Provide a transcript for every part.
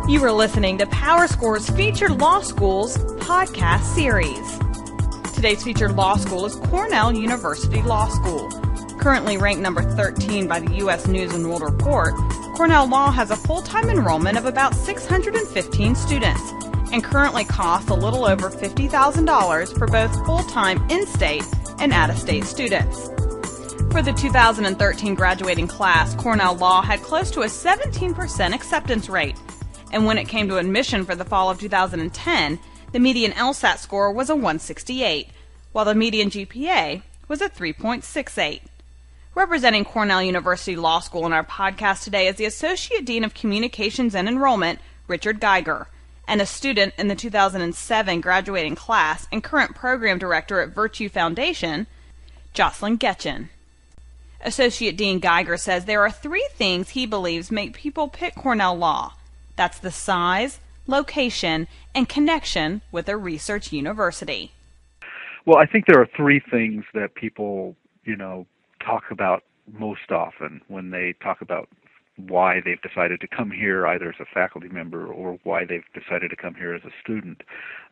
You are listening to PowerScore's Featured Law Schools podcast series. Today's featured law school is Cornell University Law School. Currently ranked number 13 by the U.S. News & World Report, Cornell Law has a full-time enrollment of about 615 students and currently costs a little over $50,000 for both full-time in-state and out-of-state students. For the 2013 graduating class, Cornell Law had close to a 17% acceptance rate. And when it came to admission for the fall of 2010, the median LSAT score was a 168, while the median GPA was a 3.68. Representing Cornell University Law School in our podcast today is the Associate Dean of Communications and Enrollment, Richard Geiger, and a student in the 2007 graduating class and current program director at Virtue Foundation, Jocelyn Getchin. Associate Dean Geiger says there are three things he believes make people pick Cornell Law. That's the size, location, and connection with a research university. Well, I think there are three things that people, talk about most often when they talk about why they've decided to come here, either as a faculty member or why they've decided to come here as a student.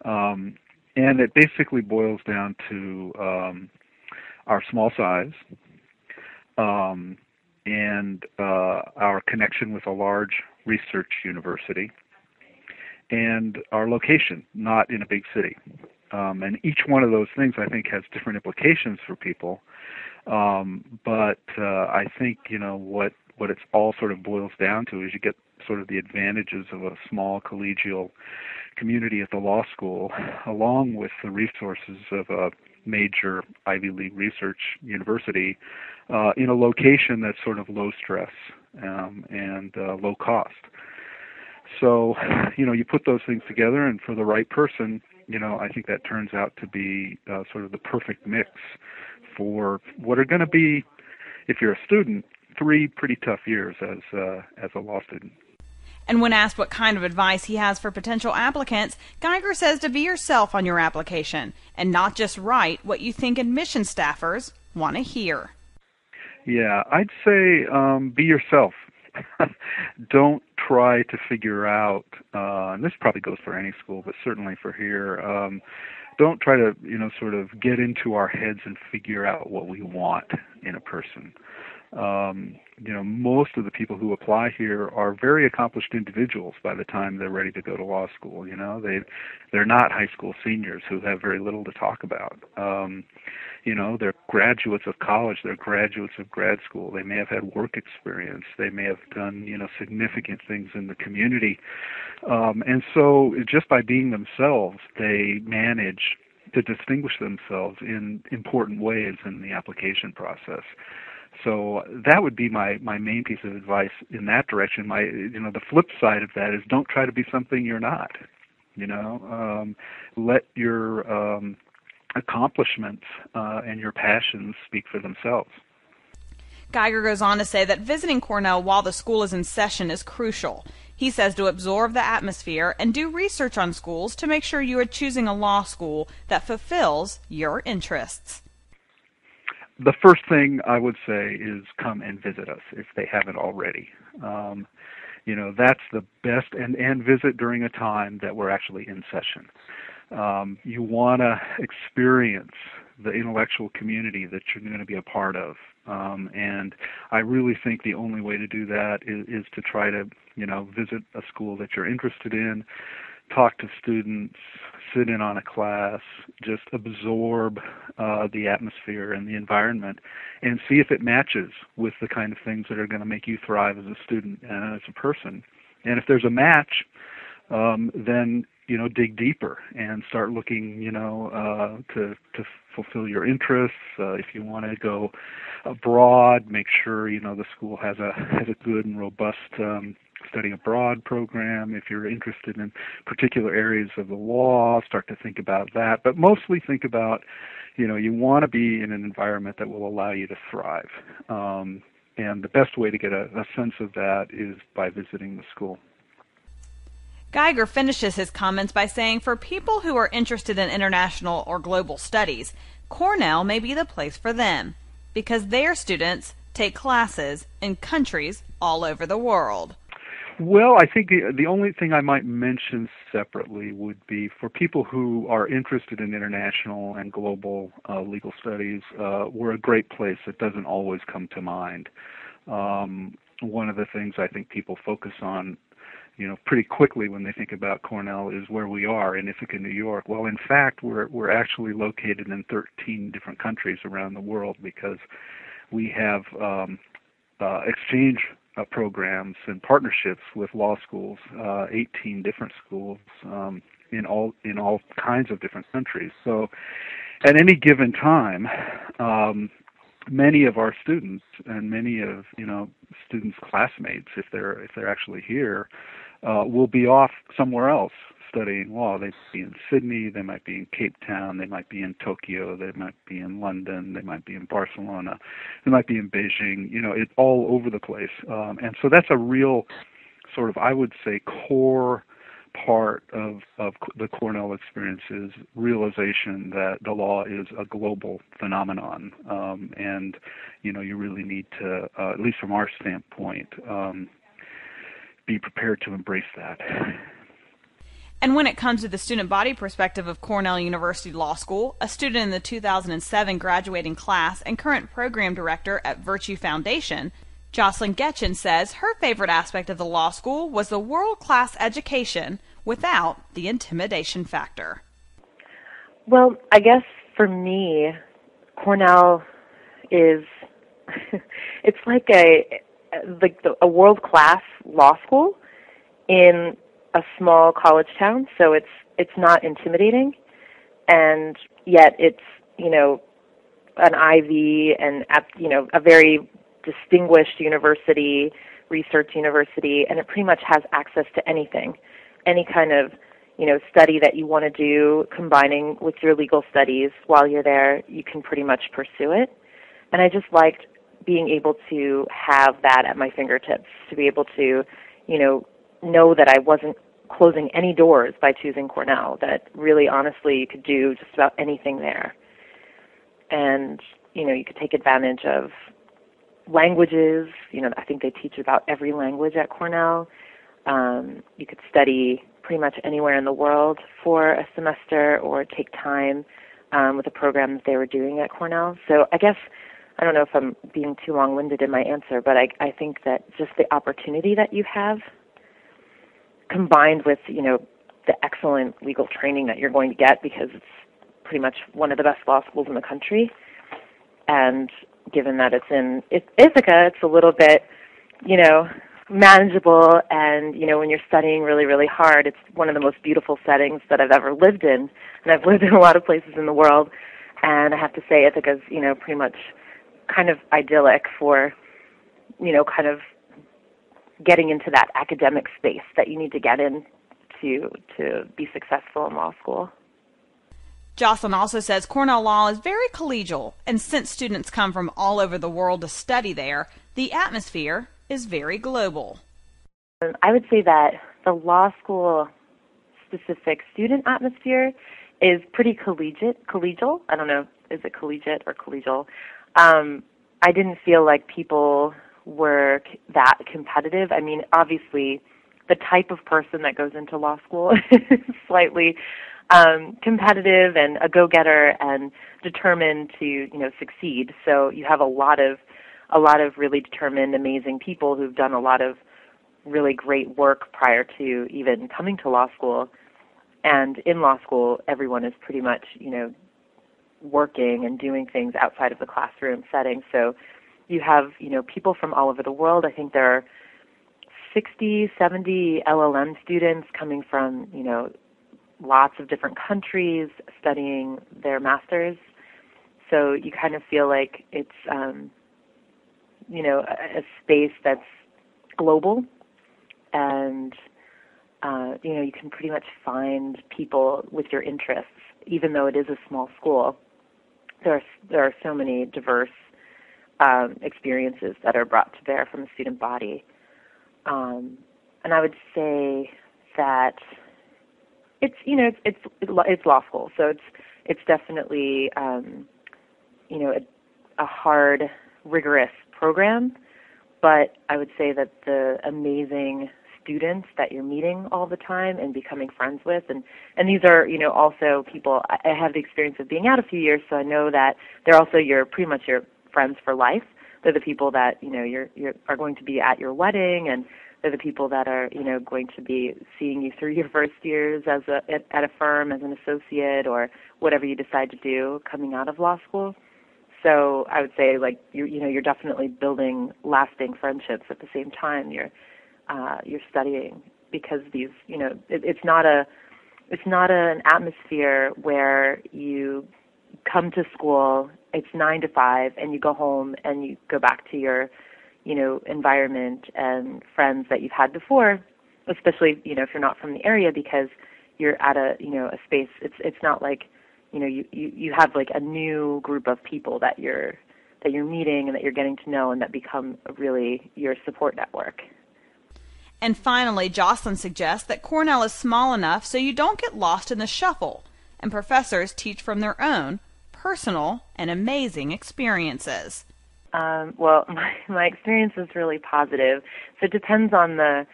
And it basically boils down to our small size, and our connection with a large research university, and our location, not in a big city. And each one of those things, I think, has different implications for people. But I think, what it's all sort of boils down to is you get sort of the advantages of a small collegial community at the law school, along with the resources of a major Ivy League research university in a location that's sort of low stress and low cost. So, you put those things together, and for the right person, I think that turns out to be sort of the perfect mix for what are going to be, if you're a student, 3 pretty tough years as a law student. And when asked what kind of advice he has for potential applicants, Geiger says to be yourself on your application and not just write what you think admission staffers want to hear. Yeah, I'd say be yourself. Don't try to figure out, and this probably goes for any school, but certainly for here, don't try to, sort of get into our heads and figure out what we want in a person. Most of the people who apply here are very accomplished individuals by the time they're ready to go to law school. They're not high school seniors who have very little to talk about. They're graduates of college. They're graduates of grad school. They may have had work experience. They may have done, significant things in the community. And so just by being themselves, they manage to distinguish themselves in important ways in the application process. So that would be my main piece of advice in that direction. The flip side of that is don't try to be something you're not. Let your accomplishments and your passions speak for themselves. Geiger goes on to say that visiting Cornell while the school is in session is crucial. He says to absorb the atmosphere and do research on schools to make sure you are choosing a law school that fulfills your interests. The first thing I would say is come and visit us if they haven't already. That's the best, and visit during a time that we're actually in session. You want to experience the intellectual community that you're going to be a part of. And I really think the only way to do that is to try to, visit a school that you're interested in, talk to students, sit in on a class, just absorb the atmosphere and the environment, and see if it matches with the kind of things that are going to make you thrive as a student and as a person. And if there's a match, then dig deeper and start looking, to fulfill your interests. If you want to go abroad, make sure the school has a good and robust study abroad program. If you're interested in particular areas of the law, start to think about that. But mostly think about, you want to be in an environment that will allow you to thrive. And the best way to get a sense of that is by visiting the school. Geiger finishes his comments by saying for people who are interested in international or global studies, Cornell may be the place for them because their students take classes in countries all over the world. Well, I think the only thing I might mention separately would be for people who are interested in international and global legal studies, we're a great place that doesn't always come to mind. One of the things I think people focus on, pretty quickly when they think about Cornell is where we are in Ithaca, New York. Well, in fact, we're actually located in 13 different countries around the world because we have exchange programs and partnerships with law schools, 18 different schools in all kinds of different countries. So, at any given time, many of our students and many of students' classmates, if they're actually here, will be off somewhere else studying law. They might be in Sydney, they might be in Cape Town, they might be in Tokyo, they might be in London, they might be in Barcelona, they might be in Beijing. It's all over the place. And so that's a real sort of, I would say, core part of the Cornell experience is realization that the law is a global phenomenon, and you really need to, at least from our standpoint, be prepared to embrace that. And when it comes to the student body perspective of Cornell University Law School, a student in the 2007 graduating class and current program director at Virtue Foundation, Jocelyn Getchin says her favorite aspect of the law school was the world-class education without the intimidation factor. Well, I guess for me, Cornell is it's like a world-class law school in a small college town, so it's not intimidating, and yet it's an Ivy and a very distinguished university, research university, and it pretty much has access to anything, any kind of study that you want to do, combining with your legal studies while you're there, you can pretty much pursue it. And I just liked being able to have that at my fingertips, to be able to know that I wasn't closing any doors by choosing Cornell, that really honestly you could do just about anything there. And, you could take advantage of languages. I think they teach about every language at Cornell. You could study pretty much anywhere in the world for a semester or take time with the program that they were doing at Cornell. So I guess, I don't know if I'm being too long-winded in my answer, but I think that just the opportunity that you have combined with, the excellent legal training that you're going to get, because it's pretty much one of the best law schools in the country. And given that it's in Ithaca, it's a little bit, manageable. And, when you're studying really, really hard, it's one of the most beautiful settings that I've ever lived in. And I've lived in a lot of places in the world. And I have to say Ithaca's, pretty much kind of idyllic for, kind of getting into that academic space that you need to get in to be successful in law school. Jocelyn also says Cornell Law is very collegial, and since students come from all over the world to study there, the atmosphere is very global. I would say that the law school specific student atmosphere is pretty collegial. I don't know, is it collegiate or collegial? I didn't feel like people were that competitive. I mean, obviously, the type of person that goes into law school is slightly competitive and a go-getter and determined to, succeed. So you have a lot of really determined, amazing people who've done a lot of really great work prior to even coming to law school. And in law school, everyone is pretty much, working and doing things outside of the classroom setting. So you have, people from all over the world. I think there are 60, 70 LLM students coming from, lots of different countries studying their masters. So you kind of feel like it's, a space that's global, and, you can pretty much find people with your interests, even though it is a small school. There are so many diverse experiences that are brought to bear from the student body. And I would say that it's law school, so it's definitely a hard, rigorous program. But I would say that the amazing students that you're meeting all the time and becoming friends with. And these are, also people, I have the experience of being out a few years, so I know that they're also pretty much your friends for life. They're the people that, are going to be at your wedding, and they're the people that are, going to be seeing you through your first years at a firm as an associate or whatever you decide to do coming out of law school. So I would say, you're definitely building lasting friendships at the same time you're studying, because these, it's not an atmosphere where you come to school, it's 9 to 5, and you go home and you go back to your, environment and friends that you've had before, especially, if you're not from the area, because you're at a space. It's not like, you have like a new group of people that you're meeting and that you're getting to know, and that become really your support network. And finally, Jocelyn suggests that Cornell is small enough so you don't get lost in the shuffle, and professors teach from their own personal and amazing experiences. Well, my experience is really positive. So it depends on the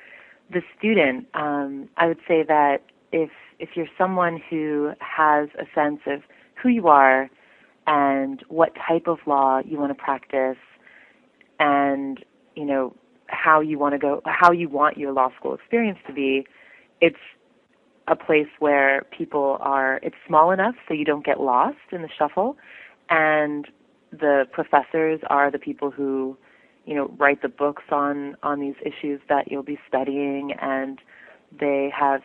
student. I would say that if you're someone who has a sense of who you are and what type of law you want to practice, and how you want your law school experience to be, it's a place where it's small enough so you don't get lost in the shuffle, and the professors are the people who write the books on these issues that you'll be studying, and they have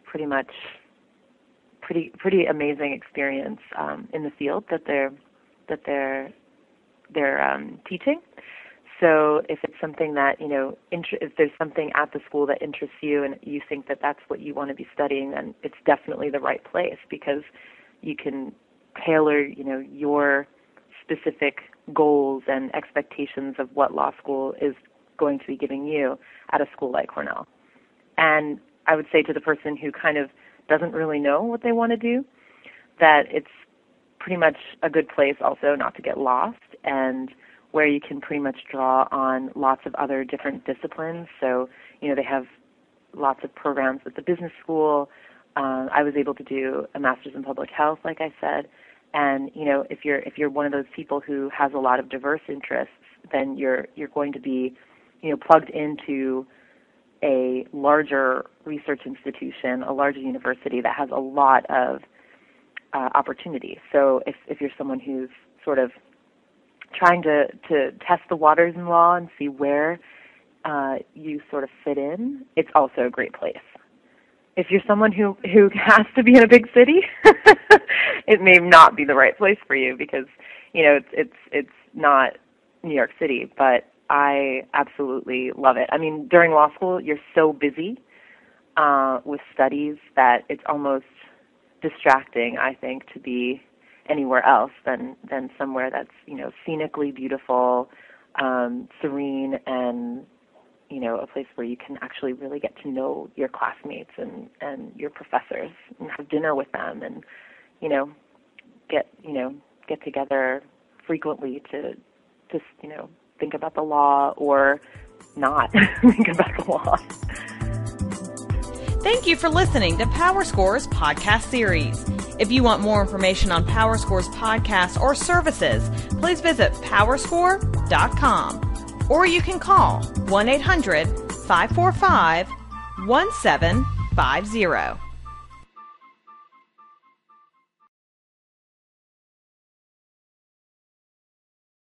pretty amazing experience in the field that they're teaching. So if it's something that if there's something at the school that interests you and you think that that's what you want to be studying, then it's definitely the right place, because you can tailor your specific goals and expectations of what law school is going to be giving you at a school like Cornell. And I would say to the person who kind of doesn't really know what they want to do, that it's pretty much a good place also not to get lost, and where you can pretty much draw on lots of other different disciplines. So, they have lots of programs at the business school. I was able to do a master's in public health, like I said. And, if you're one of those people who has a lot of diverse interests, then you're going to be, plugged into a larger research institution, a larger university that has a lot of opportunity. So if you're someone who's sort of trying to test the waters in law and see where you sort of fit in, it's also a great place. If you're someone who has to be in a big city, it may not be the right place for you, because it's not New York City. But I absolutely love it. I mean, during law school, you're so busy with studies that it's almost distracting, I think, to be anywhere else than somewhere that's scenically beautiful, serene, and a place where you can actually really get to know your classmates and your professors, and have dinner with them, and get together frequently to just think about the law, or not think about the law. Thank you for listening to PowerScore's podcast series. If you want more information on PowerScore's podcast or services, please visit PowerScore.com, or you can call 1-800-545-1750.